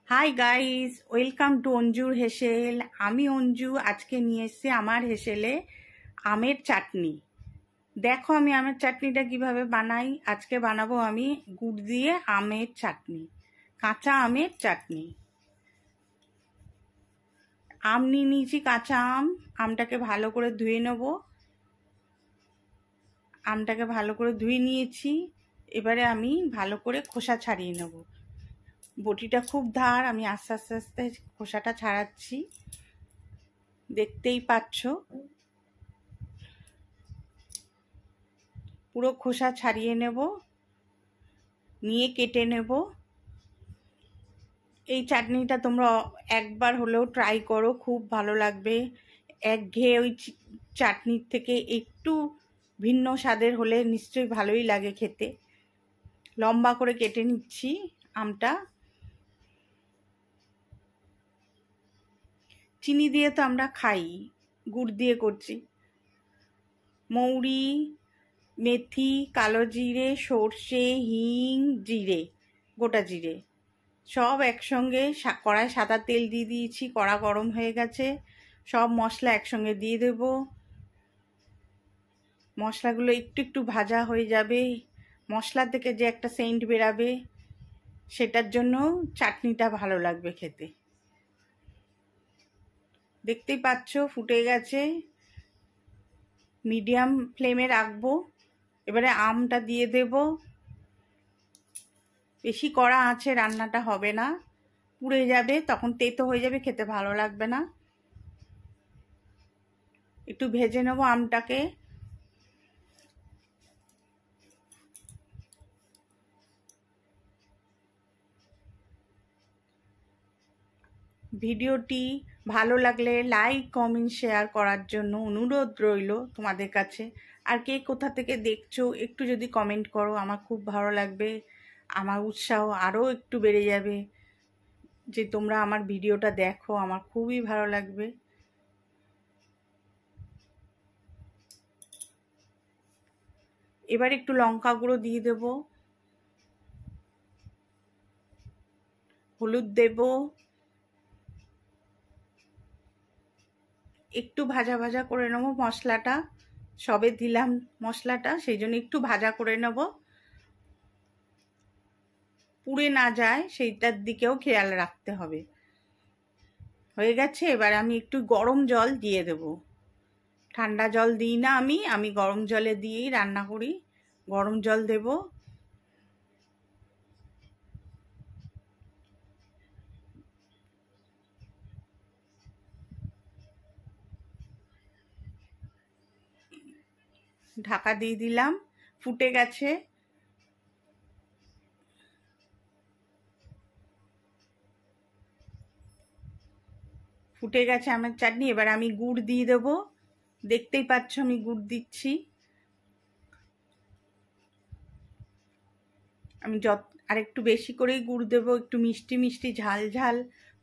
High guys, welcome to অঞ্জুর হেসেল। আমি অঞ্জু। আজকে নিয়ে এসেছি আমার হেসেলে আমের চাটনি। দেখো আমি আমের চাটনিটা কিভাবে বানাই। আজকে বানাবো আমি গুড় দিয়ে আমের চাটনি, কাঁচা আমের চাটনি। আম নিয়ে নিয়েছি, কাঁচা আম। আমটাকে ভালো করে ধুয়ে নেব। আমটাকে ভালো করে ধুয়ে নিয়েছি। এবারে আমি ভালো করে খোসা ছাড়িয়ে নেব। বটিটা খুব ধার, আমি আস্তে আস্তে আস্তে খোসাটা ছাড়াচ্ছি, দেখতেই পাচ্ছ। পুরো খোসা ছাড়িয়ে নেব, নিয়ে কেটে নেব। এই চাটনিটা তোমরা একবার হলেও ট্রাই করো, খুব ভালো লাগবে। একঘেয়ে ওই চাটনির থেকে একটু ভিন্ন স্বাদের হলে নিশ্চয়ই ভালোই লাগে খেতে। লম্বা করে কেটে নিচ্ছি আমটা। চিনি দিয়ে তো আমরা খাই, গুড় দিয়ে করছি। মৌরি, মেথি, কালো জিরে, সর্ষে, হিং, জিরে, গোটা জিরে সব একসঙ্গে কড়ায় সাদা তেল দিয়ে দিয়েছি। কড়া গরম হয়ে গেছে, সব মশলা একসঙ্গে দিয়ে দেব। মশলাগুলো একটু একটু ভাজা হয়ে যাবে, মশলা থেকে যে একটা সেন্ট বেরাবে, সেটার জন্য চাটনিটা ভালো লাগবে খেতে। দেখতেই পাচ্ছ ফুটে গেছে, মিডিয়াম ফ্লেমে রাখবো। এবারে আমটা দিয়ে দেব। বেশি কড়া আঁচে রান্নাটা হবে না, পুড়ে যাবে, তখন তেতো হয়ে যাবে, খেতে ভালো লাগবে না। একটু ভেজে নেব আমটাকে। ভিডিওটি ভালো লাগলে লাইক, কমেন্ট, শেয়ার করার জন্য অনুরোধ রইল তোমাদের কাছে। আর কে কোথা থেকে দেখছো একটু যদি কমেন্ট করো, আমার খুব ভালো লাগবে। আমার উৎসাহ আরও একটু বেড়ে যাবে যে তোমরা আমার ভিডিওটা দেখো, আমার খুবই ভালো লাগবে। এবার একটু লঙ্কা গুঁড়ো দিয়ে দেব, হলুদ দেব। একটু ভাজা ভাজা করে নেবো মশলাটা, সবে দিলাম মশলাটা, সেই জন্য একটু ভাজা করে নেব, পুড়ে না যায় সেইটার দিকেও খেয়াল রাখতে হবে। হয়ে গেছে। এবার আমি একটু গরম জল দিয়ে দেব। ঠান্ডা জল দিই না আমি গরম জলে দিয়েই রান্না করি। গরম জল দেব। ঢাকা দিয়ে দিলাম, ফুটে গেছে। ফুটে গেছে আমার চাটনি। এবার আমি গুড় দিয়ে দেবো। দেখতেই পাচ্ছ আমি গুড় দিচ্ছি। আমি আর একটু বেশি করেই গুড় দেবো, একটু মিষ্টি মিষ্টি ঝাল ঝাল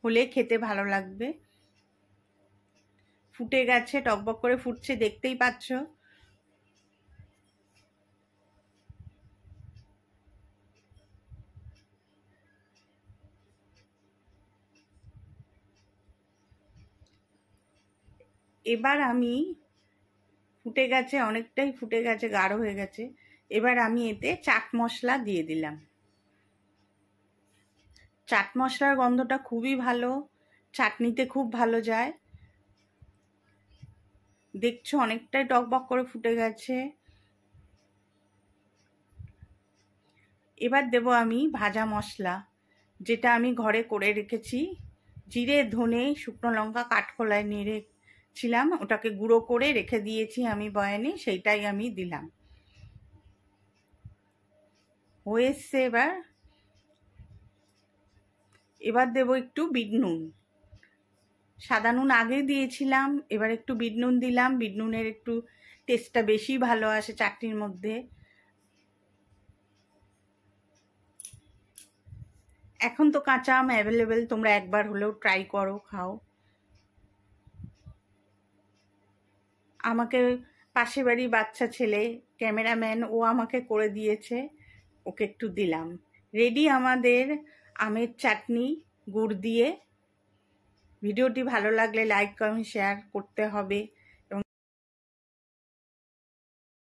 হলে খেতে ভালো লাগবে। ফুটে গেছে, টকবক করে ফুটছে, দেখতেই পাচ্ছ। এবার আমি ফুটে গেছে, অনেকটাই ফুটে গেছে, গাঢ় হয়ে গেছে। এবার আমি এতে চাট মশলা দিয়ে দিলাম। চাট মশলার গন্ধটা খুবই ভালো, চাটনিতে খুব ভালো যায়। দেখছো অনেকটাই টকবক করে ফুটে গেছে। এবার দেব আমি ভাজা মশলা, যেটা আমি ঘরে করে রেখেছি। জিরে, ধনে, শুকনো লঙ্কা কাঠখোলায় নিয়ে রেখেছিলাম, ওটাকে গুঁড়ো করে রেখে দিয়েছি আমি বয়ানে, সেইটাই আমি দিলাম। হয়ে এসছে। এবার দেব একটু বিট নুন। সাদা নুন আগে দিয়েছিলাম, এবার একটু বিট নুন দিলাম। বিট নুনের একটু টেস্টটা বেশি ভালো আসে চাটনির মধ্যে। এখন তো কাঁচা আম অ্যাভেলেবেল, তোমরা একবার হলেও ট্রাই করো, খাও। আমাকে পাশের বাড়ি বাচ্চা ছেলে, ক্যামেরাম্যান, ও আমাকে করে দিয়েছে, ওকে একটু দিলাম। রেডি আমাদের আমের চাটনি। গুড় দিয়ে। ভিডিওটি ভালো লাগলে লাইক কমেন্ট শেয়ার করতে হবে।